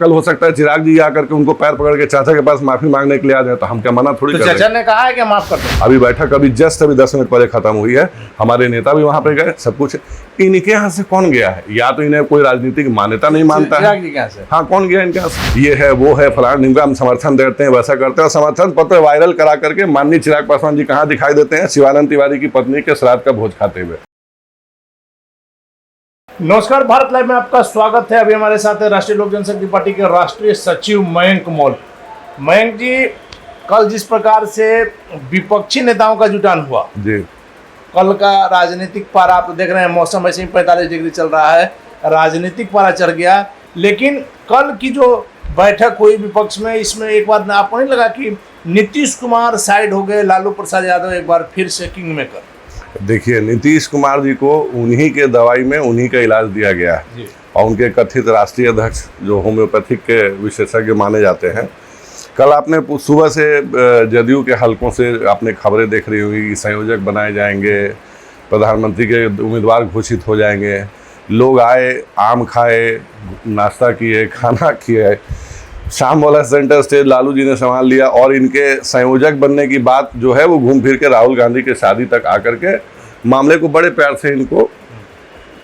कल हो सकता है चिराग जी आकर के उनको पैर पकड़ के चाचा के पास माफी मांगने के लिए आ जाए, तो हम क्या मना थोड़ी कर रहे हैं। चाचा ने कहा है कि माफ कर दो। अभी बैठक अभी 10 मिनट पहले खत्म हुई है, हमारे नेता भी वहां पे गए, सब कुछ। इनके यहाँ से कौन गया है? या तो इन्हें कोई राजनीतिक मान्यता नहीं मानता है। चिराग जी के यहाँ से हाँ, कौन गया इनके यहाँ से? ये है वो है फलाना ढिमका, हम समर्थन देते हैं, वैसा करते हैं। समर्थन पत्र वायरल करा करके माननीय चिराग पासवान जी कहाँ दिखाई देते हैं? शिवानंद तिवारी की पत्नी के श्राद्ध का भोज खाते हुए। नमस्कार, भारत लाइव में आपका स्वागत है। अभी हमारे साथ है राष्ट्रीय लोक जनशक्ति पार्टी के राष्ट्रीय सचिव मयंक मौल। मयंक जी, कल जिस प्रकार से विपक्षी नेताओं का जुटान हुआ जी, कल का राजनीतिक पारा आप देख रहे हैं, मौसम ऐसे ही 45 डिग्री चल रहा है, राजनीतिक पारा चढ़ गया। लेकिन कल की जो बैठक हुई विपक्ष में, इसमें एक बार आपको नहीं लगा कि नीतीश कुमार साइड हो गए, लालू प्रसाद यादव एक बार फिर से किंग मेकर? देखिए, नीतीश कुमार जी को उन्हीं के दवाई में उन्हीं का इलाज दिया गया है और उनके कथित राष्ट्रीय अध्यक्ष जो होम्योपैथिक के विशेषज्ञ माने जाते हैं। कल आपने सुबह से जदयू के हलकों से आपने खबरें देख रही होंगी कि संयोजक बनाए जाएंगे, प्रधानमंत्री के उम्मीदवार घोषित हो जाएंगे। लोग आए, आम खाए, नाश्ता किए, खाना किए। शाम वाला सेंटर स्टेज लालू जी ने संभाल लिया और इनके संयोजक बनने की बात जो है वो घूम फिर के राहुल गांधी के शादी तक आकर के मामले को बड़े प्यार से इनको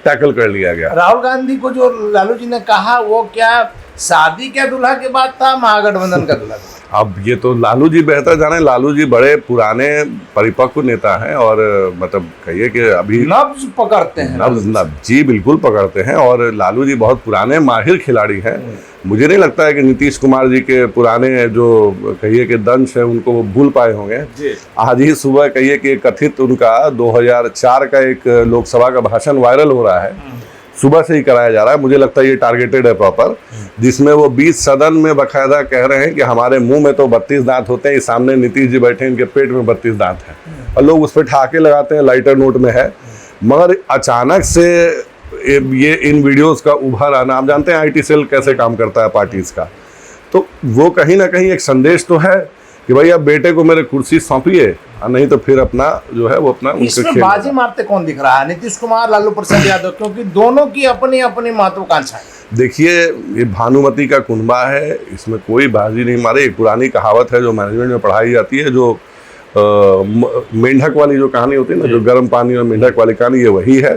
टैकल कर लिया गया। राहुल गांधी को जो लालू जी ने कहा, वो क्या शादी के दूल्हा के बाद था, महागठबंधन का दूल्हा? अब ये तो लालू जी बेहतर जाने। लालू जी बड़े पुराने परिपक्व नेता हैं और मतलब कहिए कि अभी नब्ज पकड़ते हैं। नब्ज जी बिल्कुल पकड़ते हैं और लालू जी बहुत पुराने माहिर खिलाड़ी हैं। मुझे नहीं लगता है कि नीतीश कुमार जी के पुराने जो कहिए कि दंश है उनको वो भूल पाए होंगे। आज ही सुबह कहिए कि कथित उनका 2004 का एक लोकसभा का भाषण वायरल हो रहा है, सुबह से ही कराया जा रहा है। मुझे लगता है ये टारगेटेड है प्रॉपर, जिसमें वो 20 सदन में बकायदा कह रहे हैं कि हमारे मुंह में तो 32 दांत होते हैं, सामने नीतीश जी बैठे हैं, इनके पेट में 32 दांत हैं और लोग उस पर ठहाके लगाते हैं, लाइटर नोट में है। मगर अचानक से ये इन वीडियोस का उभर आना, आप जानते हैं आईटी सेल कैसे काम करता है पार्टीज का, तो वो कहीं ना कहीं एक संदेश तो है कि भाई अब बेटे को मेरे कुर्सी सौंपिए, नहीं तो फिर अपना जो है वो अपना इसमें बाजी मारते कौन दिख रहा है? नीतीश कुमार, लालू प्रसाद यादव, क्योंकि दोनों की अपनी अपनी महत्वाकांक्षा है। देखिए, ये भानुमति का कुनबा है, इसमें कोई बाजी नहीं मारे। एक पुरानी कहावत है जो मैनेजमेंट में पढ़ाई जाती है, जो मेंढक वाली जो कहानी होती है ना, जो गर्म पानी और मेंढक वाली कहानी, ये वही है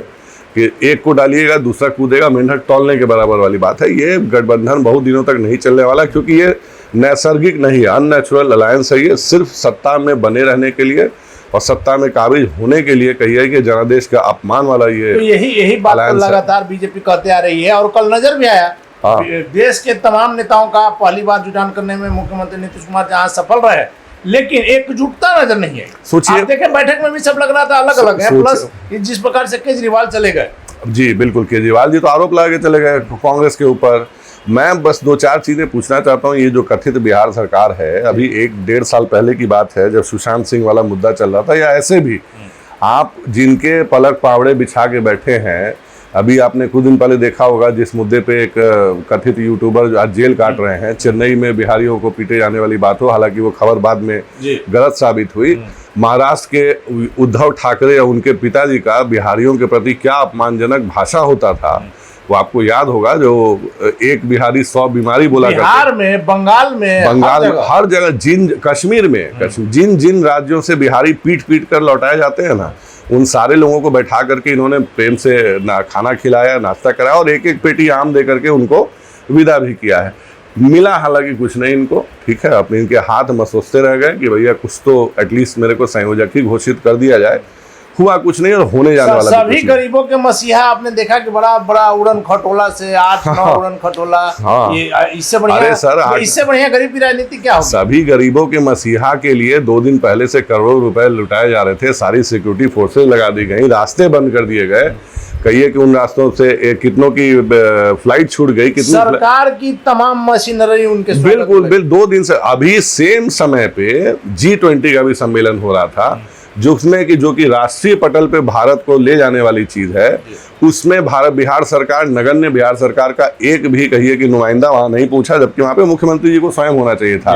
कि एक को डालिएगा दूसरा कूदेगा, मेंढक तौलने के बराबर वाली बात है। ये गठबंधन बहुत दिनों तक नहीं चलने वाला, क्योंकि ये नैसर्गिक नहीं है, अननेचुरल अलायंस है। ये सिर्फ सत्ता में बने रहने के लिए और सत्ता में काबिज होने के लिए कहिए कि जनादेश का अपमान वाला ये तो यही बात लगातार बीजेपी कहते आ रही है। और कल नजर भी आया, देश के तमाम नेताओं का पहली बार जुटान करने में मुख्यमंत्री नीतीश कुमार जहां सफल रहे, लेकिन एकजुटता नजर नहीं है। सोचिए, देखें बैठक में भी सब लग रहा था अलग अलग है, प्लस जिस प्रकार से केजरीवाल चले गए। जी बिल्कुल, केजरीवाल जी तो आरोप लगा के चले गए कांग्रेस के ऊपर। मैं बस 2-4 चीज़ें पूछना चाहता हूँ। ये जो कथित बिहार सरकार है, अभी 1-1.5 साल पहले की बात है जब सुशांत सिंह वाला मुद्दा चल रहा था, या ऐसे भी आप जिनके पलक पावड़े बिछा के बैठे हैं, अभी आपने कुछ दिन पहले देखा होगा जिस मुद्दे पे एक कथित यूट्यूबर आज जेल काट रहे हैं, चेन्नई में बिहारियों को पीटे जाने वाली बात हो, हालांकि वो खबर बाद में गलत साबित हुई। महाराष्ट्र के उद्धव ठाकरे और उनके पिताजी का बिहारियों के प्रति क्या अपमानजनक भाषा होता था, वो आपको याद होगा। जो एक बिहारी 100 बीमारी बोला करते, बिहार में, बंगाल में, हर जगह, कश्मीर में, जिन राज्यों से बिहारी पीट कर लौटाए जाते हैं ना, उन सारे लोगों को बैठा करके इन्होंने प्रेम से खाना खिलाया, नाश्ता कराया और एक पेटी आम दे करके उनको विदा भी किया है। मिला हालांकि कुछ नहीं इनको, ठीक है, अपने इनके हाथ मसोसते रह गए कि भैया कुछ तो एटलीस्ट मेरे को संयोजक ही घोषित कर दिया जाए। हुआ कुछ नहीं और होने जाने वाला सभी गरीबों के मसीहा आपने देखा कि बड़ा बड़ा उड़न खटोला से 8-9 उड़न खटोला। ये इससे बढ़िया, अरे सर, इससे बढ़िया गरीब की राजनीति क्या होगी? सभी गरीबों के मसीहा के लिए 2 दिन पहले से करोड़ों रुपए लुटाए जा रहे थे, सारी सिक्योरिटी फोर्सेज लगा दी गई, रास्ते बंद कर दिए गए। कहिए कि उन रास्तों से कितनों की फ्लाइट छूट गई, कितनी सरकार की तमाम मशीनरी उनके बिल्कुल 2 दिन से। अभी सेम समय पे G20 का भी सम्मेलन हो रहा था, जो कि राष्ट्रीय पटल पे भारत को ले जाने वाली चीज है। उसमें बिहार सरकार, नगण्य बिहार सरकार का एक भी कहिए कि नुमाइंदा वहां नहीं पूछा, जबकि वहां पे मुख्यमंत्री जी को स्वयं होना चाहिए था।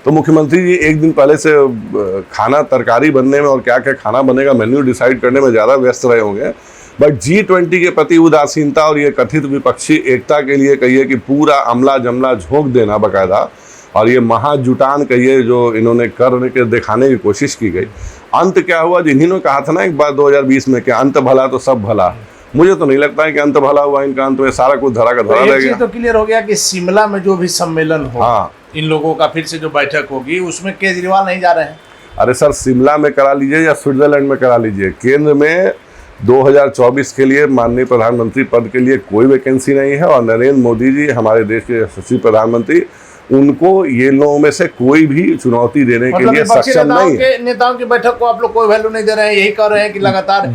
तो मुख्यमंत्री जी एक दिन पहले से खाना तरकारी बनने में और क्या क्या खाना बनेगा मेन्यू डिसाइड करने में ज़्यादा व्यस्त रहे होंगे। बट G20 के प्रति उदासीनता और ये कथित विपक्षी एकता के लिए कहिए कि पूरा अमला जमला झोंक देना बकायदा, और ये महाजुटान कहिए जो इन्होंने करने के दिखाने की कोशिश की गई। अंत क्या हुआ, जिन्होंने कहा था ना एक बार 2020 में कि अंत भला तो सब भला, मुझे तो नहीं लगता है कि अंत भला हुआ इनका। अंत में सारा कुछ धरा का धरा रह गया। तो क्लियर हो गया कि शिमला में जो भी सम्मेलन हो, हाँ, इन लोगों का फिर से जो बैठक होगी उसमें केजरीवाल नहीं जा रहे हैं। अरे सर, शिमला में करा लीजिए या स्विट्जरलैंड में करा लीजिए, केंद्र में 2024 के लिए माननीय प्रधानमंत्री पद के लिए कोई वैकेंसी नहीं है, और नरेंद्र मोदी जी हमारे देश के यशस्वी प्रधानमंत्री, उनको ये लोगों में से कोई भी चुनौती देने के लिए सक्षम नहीं है। नेताओं की बैठक को आप लोग कोई वैल्यू नहीं दे रहे हैं, यही कह रहे हैं कि लगातार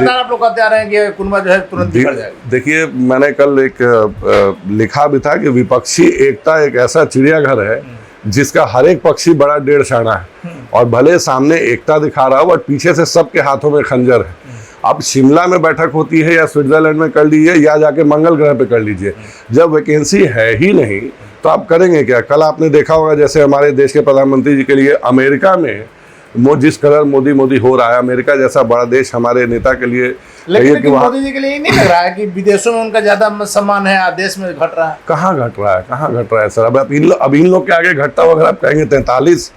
आप लोग कहते आ रहे हैं कि कुनबा जो है तुरंत बिगड़ जाएगा। देखिए, मैंने कल एक लिखा भी था कि विपक्षी एकता एक ऐसा चिड़ियाघर है जिसका हर एक पक्षी बड़ा 1.5 शाना है, और भले सामने एकता दिखा रहा हो बट पीछे से सबके हाथों में खंजर है। अब शिमला में बैठक होती है या स्विट्जरलैंड में कर लीजिए या जाके मंगल ग्रह पे कर लीजिए, जब वैकेंसी है ही नहीं तो आप करेंगे क्या। कल आपने देखा होगा जैसे हमारे देश के प्रधानमंत्री जी के लिए अमेरिका में जिस कदर मोदी मोदी हो रहा है, अमेरिका जैसा बड़ा देश हमारे नेता के लिए, लेकिन मोदी जी के लिए नहीं लग रहा है कि विदेशों में उनका ज्यादा सम्मान है, देश में घट रहा है। कहाँ घट रहा है सर। अब इन लोग के आगे घटता हुआ अगर आप कहेंगे 43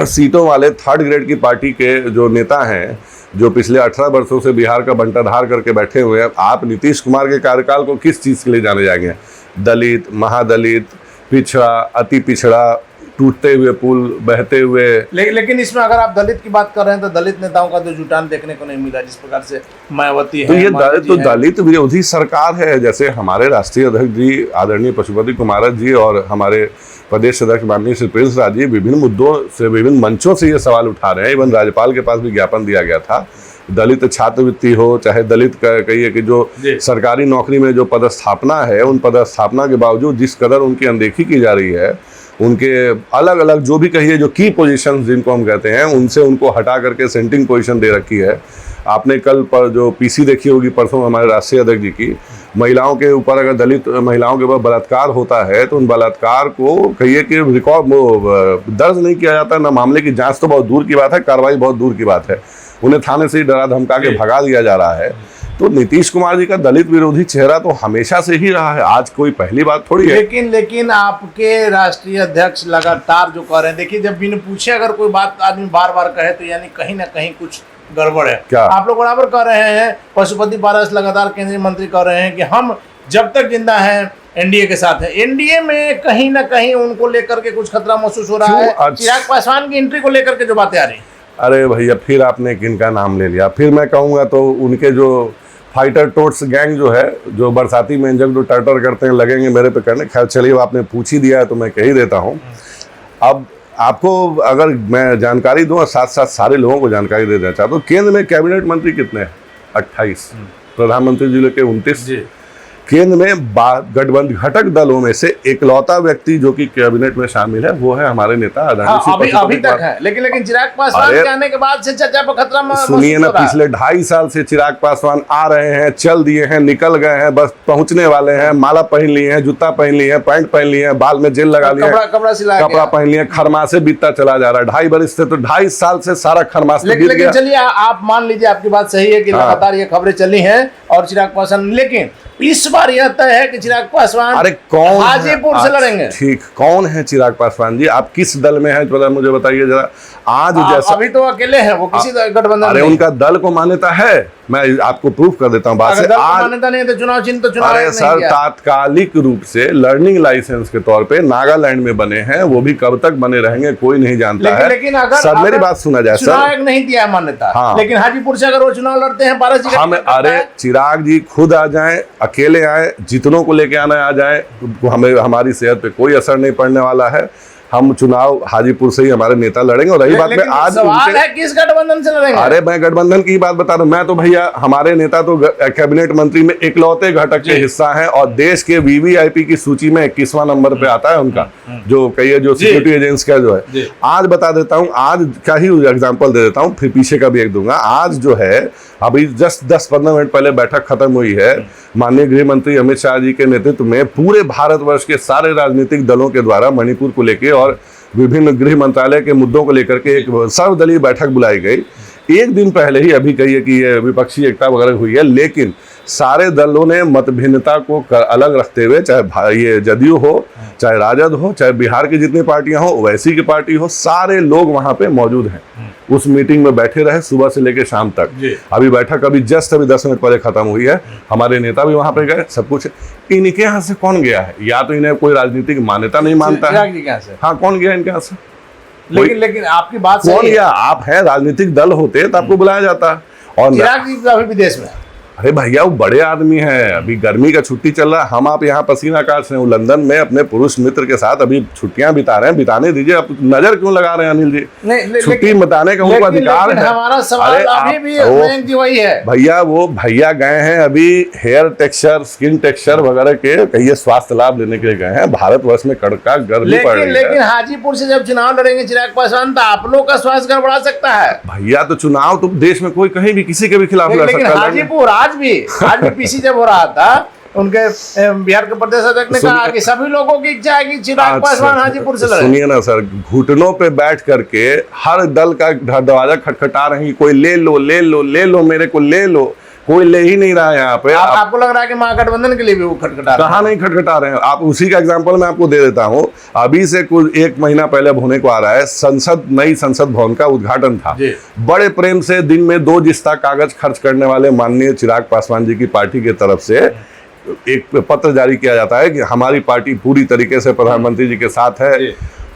सीटों वाले 3rd ग्रेड की पार्टी के जो नेता हैं, जो पिछले 18 वर्षों से बिहार का बंटाधार करके बैठे हुए हैं, आप नीतीश कुमार के कार्यकाल को किस चीज़ के लिए जाने जाएंगे? दलित, महादलित, पिछड़ा, अति पिछड़ा, टूटते हुए पुल, बहते हुए। लेकिन इसमें अगर आप दलित की बात कर रहे हैं तो दलित नेताओं का तो जुटान देखने को नहीं मिला जिस प्रकार से मायावती है। तो ये दलित विरोधी सरकार है। जैसे हमारे राष्ट्रीय अध्यक्ष जी आदरणीय पशुपति कुमार जी और हमारे प्रदेश अध्यक्ष माननीय श्री प्रिंस राज जी विभिन्न मुद्दों से, विभिन्न मंचों से ये सवाल उठा रहे हैं। इवन राज्यपाल के पास भी ज्ञापन दिया गया था। दलित छात्रवृत्ति हो, चाहे दलित कहिए कि जो सरकारी नौकरी में जो पदस्थापना है, उन पदस्थापना के बावजूद जिस कदर उनकी अनदेखी की जा रही है, उनके अलग अलग जो भी कहिए जो की पोजीशन जिनको हम कहते हैं, उनसे उनको हटा करके सेंटिंग पोजीशन दे रखी है। आपने कल पर जो पीसी देखी होगी परसों हमारे राष्ट्रीय अध्यक्ष जी की, महिलाओं के ऊपर अगर दलित महिलाओं के ऊपर बलात्कार होता है तो उन बलात्कार को कहिए कि रिकॉर्ड दर्ज नहीं किया जाता, ना मामले की जांच तो बहुत दूर की बात है, कार्रवाई बहुत दूर की बात है, उन्हें थाने से ही डरा धमका के भगा दिया जा रहा है। तो नीतीश कुमार जी का दलित विरोधी चेहरा तो हमेशा से ही रहा है, आज कोई पहली बात थोड़ी है। लेकिन आपके राष्ट्रीय अध्यक्ष लगातार जो कह रहे हैं, देखिए जब बिन पूछे अगर कोई बात आदमी बार बार कहे तो यानी कहीं ना कहीं कुछ गड़बड़ है। क्या आप लोग बराबर कह रहे हैं, पशुपति पारस लगातार केंद्रीय मंत्री कह रहे हैं कि हम जब तक जिंदा हैं एनडीए के साथ है। एनडीए में कहीं ना कहीं उनको लेकर के कुछ खतरा महसूस हो रहा है। चिराग पासवान की एंट्री को लेकर के जो बातें आ रही। अरे भैया, फिर आपने किनका नाम ले लिया। फिर मैं कहूँगा तो उनके जो फाइटर टोट्स गैंग जो है, जो बरसाती में जब जो टर्टर करते हैं, लगेंगे मेरे पे करने। खैर चलिए, आपने पूछ ही दिया है तो मैं कह ही देता हूँ। अब आपको अगर मैं जानकारी दूँ और साथ साथ सारे लोगों को जानकारी दे देना चाहता हूँ, केंद्र में कैबिनेट मंत्री कितने हैं? 28। प्रधानमंत्री जी के 29। केंद्र में गठबंधन घटक दलों में से इकलौता व्यक्ति जो कि कैबिनेट में शामिल है वो है हमारे नेता अभी तक है। लेकिन चिराग पासवान के आने के बाद से चर्चा पर खतरा। सुनिए ना, पिछले 2.5 साल से चिराग पासवान आ रहे हैं, चल दिए हैं, निकल गए हैं, बस पहुंचने वाले हैं। माला पहन लिए हैं, जूता पहन लिए हैं, पैंट पहन लिए हैं, बाल में जेल लगा लिया, कपड़ा पहन लिया, खरमासे बीतता चला जा रहा है। 2.5 वर्ष से तो 2.5 साल से सारा खरमास बीत गया। लेकिन चलिए आप मान लीजिए, आपकी बात सही है कि लगातार ये खबरें चली हैं और चिराग पासवान, लेकिन इस बार यह तय है कि चिराग पासवान अरे कौन हाजीपुर से लड़ेंगे। ठीक, कौन है चिराग पासवान जी? आप किस दल में हैं मुझे बताइए जरा। आज जैसा अभी तो अकेले हैं वो, किसी गठबंधन। अरे उनका दल को मान्यता है, मैं आपको प्रूफ कर देता हूँ बात से। आज मान्यता नहीं है तो चुनाव चिन्ह तो चुनाव। अरे सर, तात्कालिक रूप से लर्निंग लाइसेंस के तौर पे नागालैंड में बने हैं, वो भी कब तक बने रहेंगे कोई नहीं जानता है। लेकिन अगर सर मेरी बात सुना जाए, सर नहीं दिया है मान्यता। हाँ। लेकिन हाजीपुर से अगर वो चुनाव लड़ते हैं, पारस जी हम, अरे चिराग जी खुद आ जाए, अकेले आए, जितनों को लेके आना आ जाए, हमें हमारी सेहत पे कोई असर नहीं पड़ने वाला है। हम चुनाव हाजीपुर से ही हमारे नेता लड़ेंगे। और रही बात में आज सवाल है किस गठबंधन से लड़ेंगे? अरे मैं गठबंधन की बात बता रहा हूं। मैं तो भैया, हमारे नेता तो कैबिनेट मंत्री में इकलौते घटक के हिस्सा हैं और देश के वीवीआईपी की सूची में 21वां नंबर पे आता है उनका, जो कहिए जो सिक्योरिटी एजेंसी का जो है। आज बता देता हूँ, आज का ही एग्जाम्पल दे देता हूँ, फिर पीछे का भी एक दूंगा। आज जो है, अभी जस्ट 10-15 मिनट पहले बैठक खत्म हुई है, माननीय गृह मंत्री अमित शाह जी के नेतृत्व में पूरे भारतवर्ष के सारे राजनीतिक दलों के द्वारा मणिपुर को लेकर और विभिन्न गृह मंत्रालय के मुद्दों को लेकर के एक सर्वदलीय बैठक बुलाई गई। एक दिन पहले ही अभी कहिए कि ये विपक्षी एकता वगैरह हुई है, लेकिन सारे दलों ने मतभिन्नता को अलग रखते हुए, चाहे ये जदयू हो, चाहे राजद हो, चाहे बिहार की जितनी पार्टियां हो, ओवैसी की पार्टी हो, सारे लोग वहां पे मौजूद हैं। उस मीटिंग में बैठे रहे सुबह से लेकर शाम तक। अभी बैठक अभी जस्ट अभी 10 मिनट पहले खत्म हुई है। हमारे नेता भी वहां पे गए, सब कुछ। इनके यहाँ से कौन गया है? या तो इन्हें कोई राजनीतिक मान्यता नहीं मानता है। हाँ, कौन गया इनके यहाँ से? लेकिन आपकी बात कौन गया? आप है राजनीतिक दल होते तो आपको बुलाया जाता। और चिराग जी अभी विदेश में। अरे भैया, वो बड़े आदमी हैं, अभी गर्मी का छुट्टी चल रहा है, हम आप यहाँ पसीना काट रहे हैं। वो लंदन में अपने पुरुष मित्र के साथ अभी छुट्टियां बिता रहे हैं। बिताने दीजिए, आप नजर क्यों लगा रहे हैं अनिल जी? छुट्टी बिताने का उनको अधिकार है। हमारा सवाल अभी भी वही है भैया, वो भैया गए हैं अभी हेयर टेक्सचर, स्किन टेक्सचर वगैरह के कहिए स्वास्थ्य लाभ लेने के लिए गए हैं। भारतवर्ष में कड़का गर्मी पड़ रही है, लेकिन हाजीपुर से जब चुनाव लड़ेंगे चिराग पासवान तो आप लोग का स्वास्थ्य गड़बड़ा सकता है। भैया, तो चुनाव तो देश में कोई कहीं भी किसी के भी खिलाफ लड़ सकता है। हाजीपुर आज भी पीसी जब हो रहा था, उनके बिहार के प्रदेश अध्यक्ष ने कहा कि सभी लोगों की इच्छा है कि चिराग पासवान हाजीपुर से लड़े। सुनिए ना सर, घुटनों पे बैठ करके हर दल का दरवाजा खटखटा रही, कोई ले लो ले लो ले लो, मेरे को ले लो, कोई ले ही नहीं रहा है यहाँ पे। आपको लग रहा है कि महागठबंधन के लिए भी वो खटखटा रहे हैं? कहाँ नहीं खटखटा रहे हैं। आप उसी का एग्जांपल मैं आपको दे देता हूँ। अभी से कुछ 1 महीना पहले होने को आ रहा है, नई संसद भवन का उद्घाटन था। बड़े प्रेम से दिन में 2 जिस्ता कागज खर्च करने वाले माननीय चिराग पासवान जी की पार्टी की तरफ से एक पत्र जारी किया जाता है कि हमारी पार्टी पूरी तरीके से प्रधानमंत्री जी के साथ है,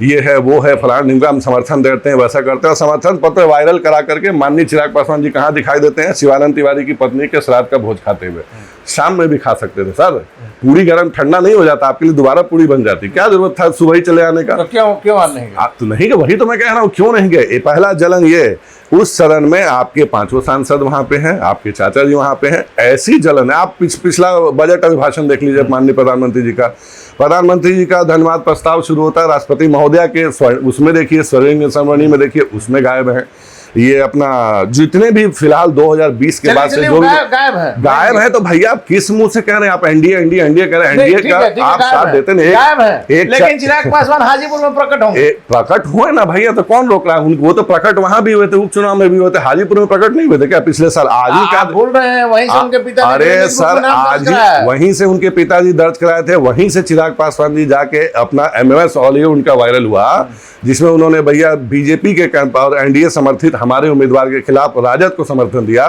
ये है वो है, फलाना निगम हम समर्थन देते हैं, वैसा करते हैं। और समर्थन पत्र वायरल करा करके माननीय चिराग पासवान जी कहाँ दिखाई देते हैं? शिवानंद तिवारी की पत्नी के श्राद्ध का भोज खाते हुए। शाम में भी खा सकते थे सर, पूरी गर्म ठंडा नहीं हो जाता, आपके लिए दोबारा पूरी बन जाती। क्या जरूरत था सुबह ही चले आने का? तो क्यों नहीं गए? आप तो नहीं गए, वही तो मैं कह रहा हूँ, क्यों नहीं गए? पहला जलन ये, उस सदन में आपके 5 सांसद वहां पे हैं, आपके चाचा जी वहां पे हैं, ऐसी जलन है। आप पिछला बजट अभिभाषण देख लीजिए माननीय प्रधानमंत्री जी का। प्रधानमंत्री जी का धन्यवाद प्रस्ताव शुरू होता है, राष्ट्रपति महोदया के उसमें देखिए, स्वर्णिम संवरणी में देखिए, उसमें गायब है। ये अपना जितने भी फिलहाल 2020 के बाद से जो गायब है, तो भैया आप किस मुंह से कह रहे हैं? आप एनडीए एनडीए एनडीए कह रहे हैं, एनडीए का आप साथ देते नहीं। लेकिन चिराग पासवान हाजीपुर में प्रकट होंगे। प्रकट हुए ना भैया, तो कौन रोक रहा है? वो तो प्रकट वहां भी हुए थे, उपचुनाव में भी हुए थे, हाजीपुर में प्रकट नहीं हुए थे क्या पिछले साल? आज ही क्या बोल रहे हैं? वहीं से उनके पिता, अरे सर, आज ही वहीं से उनके पिताजी दर्ज कराए थे, वहीं से चिराग पासवान जी जाके अपना MMS ऑडियो उनका वायरल हुआ, जिसमें उन्होंने भैया बीजेपी के कैंप और एनडीए समर्थित हमारे उम्मीदवार के खिलाफ राजद को समर्थन दिया।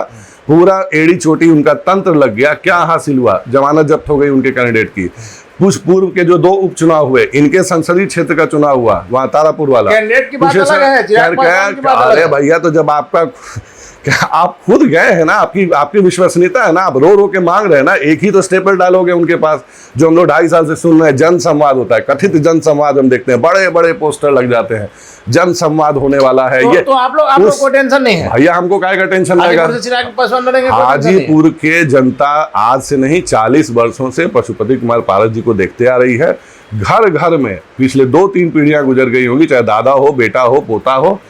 पूरा एड़ी चोटी उनका तंत्र लग गया। क्या हासिल हुआ? जमानत जब्त हो गई उनके कैंडिडेट की। कुछ पूर्व के जो 2 उपचुनाव हुए, इनके संसदीय क्षेत्र का चुनाव हुआ, वहां तारापुर वाला, कैंडिडेट की बात अलग है। अरे भैया, तो जब आपका आप खुद गए हैं ना, आपकी विश्वसनीयता है ना, आप रो रो के मांग रहे हैं ना। एक ही तो स्टेपल डायलॉग है उनके पास, जो हम लोग 2.5 साल से सुन रहे हैं। जन संवाद होता है, कथित जन संवाद हम देखते हैं, बड़े बड़े पोस्टर लग जाते हैं, जन संवाद होने वाला है। तो आप लोग को टेंशन नहीं है? भैया, हमको काय का टेंशन रहेगा? हाजीपुर के जनता आज से नहीं 40 वर्षों से पशुपति कुमार पारस जी को देखते आ रही है। घर घर में पिछले 2-3 पीढ़ियां गुजर गई होंगी, चाहे दादा हो, बेटा हो, पोता हो,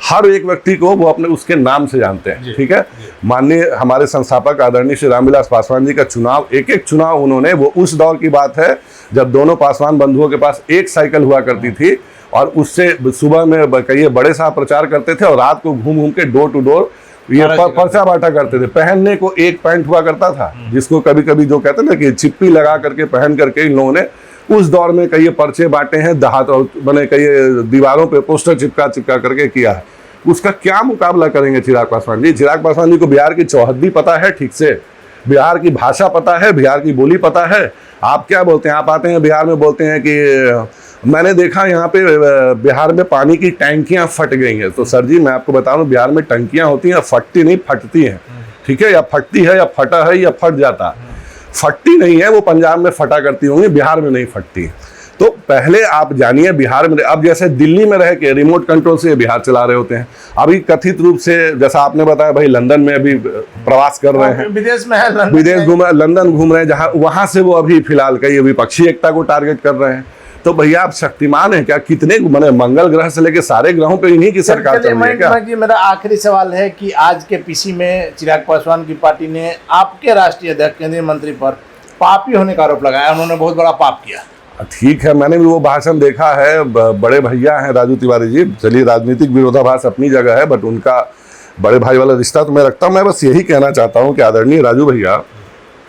हर एक व्यक्ति को वो अपने उसके नाम से जानते हैं। ठीक है, माननीय हमारे संस्थापक आदरणीय श्री रामविलास पासवान जी का चुनाव, एक चुनाव उन्होंने, वो उस दौर की बात है जब दोनों पासवान बंधुओं के पास एक साइकिल हुआ करती थी, और उससे सुबह में कहिए बड़े साहब प्रचार करते थे, और रात को घूम घूम के डोर टू डोर ये पर्चा बांटा करते थे। पहनने को एक पैंट हुआ करता था, जिसको कभी कभी जो कहते हैं ना कि चिप्पी लगा करके पहन करके इन लोगों ने उस दौर में कई पर्चे बांटे हैं, देहात बने, कई दीवारों पे पोस्टर चिपका करके किया है। उसका क्या मुकाबला करेंगे चिराग पासवान जी? चिराग पासवान जी को बिहार की चौहद्दी पता है ठीक से, बिहार की भाषा पता है, बिहार की बोली पता है। आप क्या बोलते हैं? आप आते हैं बिहार में, बोलते हैं कि मैंने देखा यहाँ पे बिहार में पानी की टंकियां फट गई हैं। तो सर जी, मैं आपको बता रहा हूँ, बिहार में टंकियां होती हैं, फटती नहीं, फटती हैं। ठीक है, या फटती है, या फटा है, या फट जाता है। फटती नहीं है, वो पंजाब में फटा करती होंगी, बिहार में नहीं फटती। तो पहले आप जानिए बिहार में, अब जैसे दिल्ली में रह के रिमोट कंट्रोल से बिहार चला रहे होते हैं। अभी कथित रूप से, जैसा आपने बताया भाई, लंदन में अभी प्रवास कर रहे हैं, विदेश में है, विदेश घूम रहे, लंदन घूम रहे हैं, जहां वहां से वो अभी फिलहाल कई विपक्षी एकता को टारगेट कर रहे हैं। तो भैया, आप शक्तिमान हैं क्या? कितने मैंने मंगल ग्रह से लेके सारे ग्रहों पे इन्हीं की सरकार चल रही है क्या? मेरा आखिरी सवाल है कि आज के पीसी में चिराग पासवान की पार्टी ने आपके राष्ट्रीय अध्यक्ष, केंद्रीय मंत्री पर पापी होने का आरोप लगाया। उन्होंने बहुत बड़ा पाप किया। ठीक है, मैंने भी वो भाषण देखा है। बड़े भैया हैं राजू तिवारी जी, चलिए राजनीतिक विरोधाभास अपनी जगह है, बट उनका बड़े भाई वाला रिश्ता तो मैं रखता हूँ। मैं बस यही कहना चाहता हूँ कि आदरणीय राजू भैया,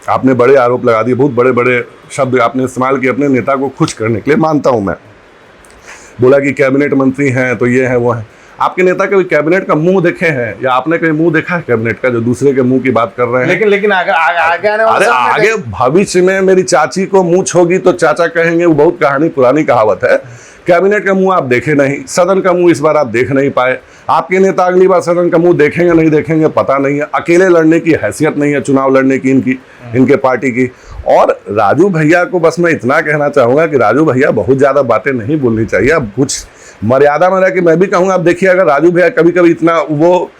आपने बड़े आरोप लगा दिए, बहुत बड़े बड़े शब्द आपने इस्तेमाल किए अपने नेता को खुश करने के लिए, मानता हूँ मैं। बोला कि कैबिनेट मंत्री हैं तो ये है वो है। आपके नेता कभी कैबिनेट का मुंह देखे हैं या आपने कहीं मुंह देखा है कैबिनेट का, जो दूसरे के मुंह की बात कर रहे हैं? लेकिन आगे आने वाले अरे आगे भविष्य में मेरी चाची को मूंछ होगी तो चाचा कहेंगे, वो बहुत कहानी पुरानी कहावत है। कैबिनेट का मुंह आप देखे नहीं, सदन का मुंह इस बार आप देख नहीं पाए। आपके नेता अगली बार सदन का मुंह देखेंगे नहीं देखेंगे पता नहीं है। अकेले लड़ने की हैसियत नहीं है चुनाव लड़ने की इनके पार्टी की। और राजू भैया को बस मैं इतना कहना चाहूँगा कि राजू भैया बहुत ज़्यादा बातें नहीं बोलनी चाहिए। अब कुछ मर्यादा में रह के मैं भी कहूँगा, आप देखिए अगर राजू भैया कभी कभी इतना वो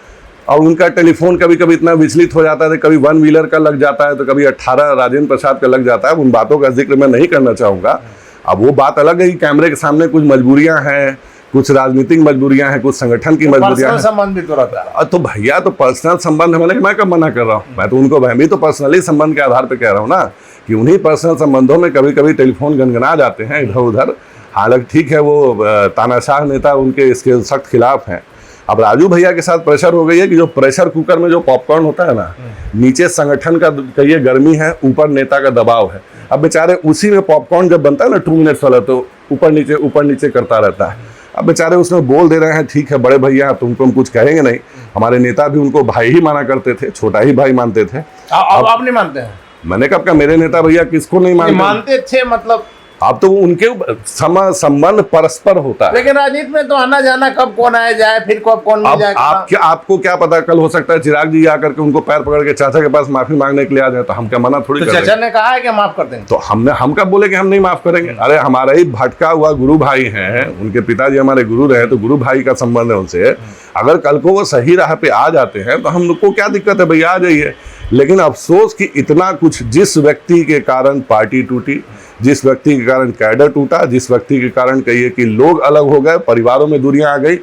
और उनका टेलीफोन कभी कभी इतना विचलित हो जाता है, कभी 1 व्हीलर का लग जाता है तो कभी 18 राजेंद्र प्रसाद का लग जाता है। उन बातों का जिक्र मैं नहीं करना चाहूँगा। अब वो बात अलग है कि कैमरे के सामने कुछ मजबूरियां हैं, कुछ राजनीतिक मजबूरियां हैं, कुछ संगठन की मजबूरियां हैं। संबंध भी तो रहता है। तो भैया तो पर्सनल संबंध है, मैं कब मना कर रहा हूँ? मैं तो उनको भी तो पर्सनली संबंध के आधार पर कह रहा हूँ ना कि उन्हीं पर्सनल संबंधों में कभी कभी टेलीफोन गनगना जाते हैं इधर उधर। हालांकि ठीक है, वो तानाशाह नेता उनके इसके सख्त खिलाफ हैं। अब राजू भैया के साथ प्रेशर हो गई है कि जो प्रेशर कुकर में जो पॉपकॉर्न होता है ना, नीचे संगठन का कहिए गर्मी है, ऊपर नेता का दबाव है। अब बेचारे उसी में पॉपकॉर्न जब बनता है ना 2 मिनट्स वाला, तो ऊपर नीचे करता रहता है। अब बेचारे उसमें बोल दे रहे हैं, ठीक है बड़े भैया तुमको हम कुछ कहेंगे नहीं। हमारे नेता भी उनको भाई ही माना करते थे, छोटा ही भाई मानते थे। अब आप नहीं मानते हैं? मैंने कब कहा मेरे नेता भैया किसको नहीं मानते थे? मतलब अब तो उनके संबंध परस्पर होता है। लेकिन राजनीति में तो आना जाना, कब कौन आया जाए, फिर कब कौन मिल जाए। आपको क्या पता, कल हो सकता है चिराग जी आकर के उनको पैर पकड़ के चाचा के पास माफी मांगने के लिए आ जाए, तो हम क्या मना थोड़ी कर चाचा ने कहा है कि माफ कर देंगे, तो हम कब बोले कि हम नहीं माफ करेंगे? अरे हमारा ही भटका हुआ गुरु भाई हैं, उनके पिताजी हमारे गुरु रहे, तो गुरु भाई का संबंध है उनसे। अगर कल को वो सही राह पे आ जाते हैं तो हम लोग को क्या दिक्कत है, भैया आ जाइए। लेकिन अफसोस कि इतना कुछ, जिस व्यक्ति के कारण पार्टी टूटी, जिस व्यक्ति के कारण कैडर टूटा, जिस व्यक्ति के कारण कहिए कि लोग अलग हो गए, परिवारों में दूरियां आ गई,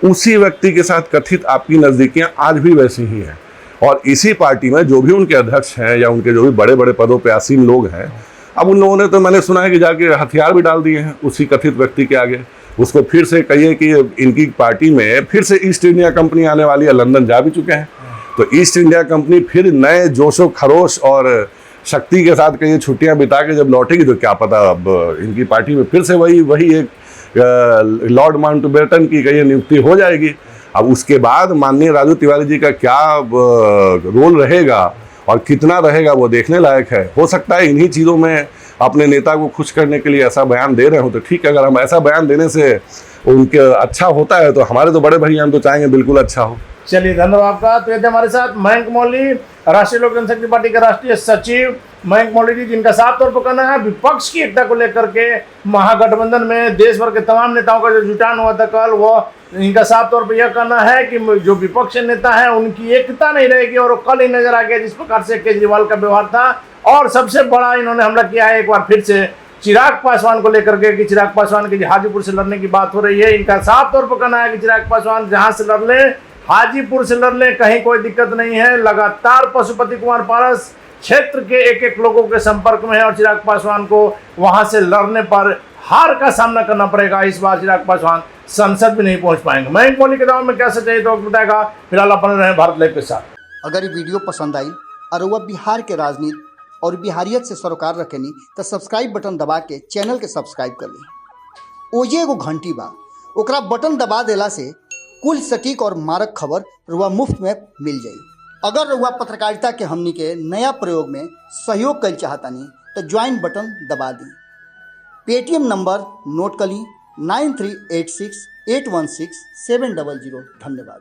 उसी व्यक्ति के साथ कथित आपकी नज़दीकियां आज भी वैसी ही हैं। और इसी पार्टी में जो भी उनके अध्यक्ष हैं या उनके जो भी बड़े बड़े पदों पे आसीन लोग हैं, अब उन लोगों ने तो मैंने सुना है कि जाके हथियार भी डाल दिए हैं उसी कथित व्यक्ति के आगे। उसको फिर से कहिए कि इनकी पार्टी में फिर से ईस्ट इंडिया कंपनी आने वाली है, लंदन जा भी चुके हैं। तो ईस्ट इंडिया कंपनी फिर नए जोशो खरोश और शक्ति के साथ कहीं छुट्टियां बिता के जब लौटेगी तो क्या पता अब इनकी पार्टी में फिर से वही एक लॉर्ड माउंटबेटन की कहीं नियुक्ति हो जाएगी। अब उसके बाद माननीय राजू तिवारी जी का क्या रोल रहेगा और कितना रहेगा वो देखने लायक है। हो सकता है इन्हीं चीज़ों में अपने नेता को खुश करने के लिए ऐसा बयान दे रहे हो, तो ठीक है। अगर हम ऐसा बयान देने से उनके अच्छा होता है तो हमारे तो बड़े भैया हम तो चाहेंगे बिल्कुल अच्छा हो। चलिए, धन्यवाद आपका। तो ये थे हमारे साथ मयंक मौली, राष्ट्रीय लोक जनशक्ति पार्टी के राष्ट्रीय सचिव मयंक मौली जी, जिनका साफ तौर पर कहना है विपक्ष की एकता को लेकर के महागठबंधन में देश भर के तमाम नेताओं का जो जुटान हुआ था कल, वो इनका साफ तौर पर यह कहना है कि जो विपक्ष नेता है उनकी एकता नहीं रहेगी। और कल ही नजर आ गया जिस प्रकार से केजरीवाल का व्यवहार था। और सबसे बड़ा इन्होंने हमला किया है एक बार फिर से चिराग पासवान को लेकर के कि चिराग पासवान की हाजीपुर से लड़ने की बात हो रही है। इनका साफ तौर पर कहना है कि चिराग पासवान जहां से लड़ ले, हाजीपुर से लड़ ले, कहीं कोई दिक्कत नहीं है। लगातार पशुपति कुमार पारस क्षेत्र के एक एक लोगों के संपर्क में है और चिराग पासवान को वहां से लड़ने पर हार का सामना करना पड़ेगा। इस बार चिराग पासवान संसद भी नहीं पहुंच पाएंगे। मयंक मौली के दाव में क्या सच्चाई तो बताएगा। फिलहाल आप बने रहे भारत लाइव के साथ। अगर ये वीडियो पसंद आई और वह बिहार के राजनीति और बिहारियत से सरोकार रखेनी तो सब्सक्राइब बटन दबा के चैनल के सब्सक्राइब कर ली। ओजे एगो घंटी बा, ओकरा बटन दबा देला से कुल सटीक और मारक खबर रुआ मुफ्त में मिल जाई। अगर रुआ पत्रकारिता के हमनी के नया प्रयोग में सहयोग कर चाहतानी तो ज्वाइन बटन दबा दी। पेटीएम नंबर नोट कर ली 9386816700। धन्यवाद।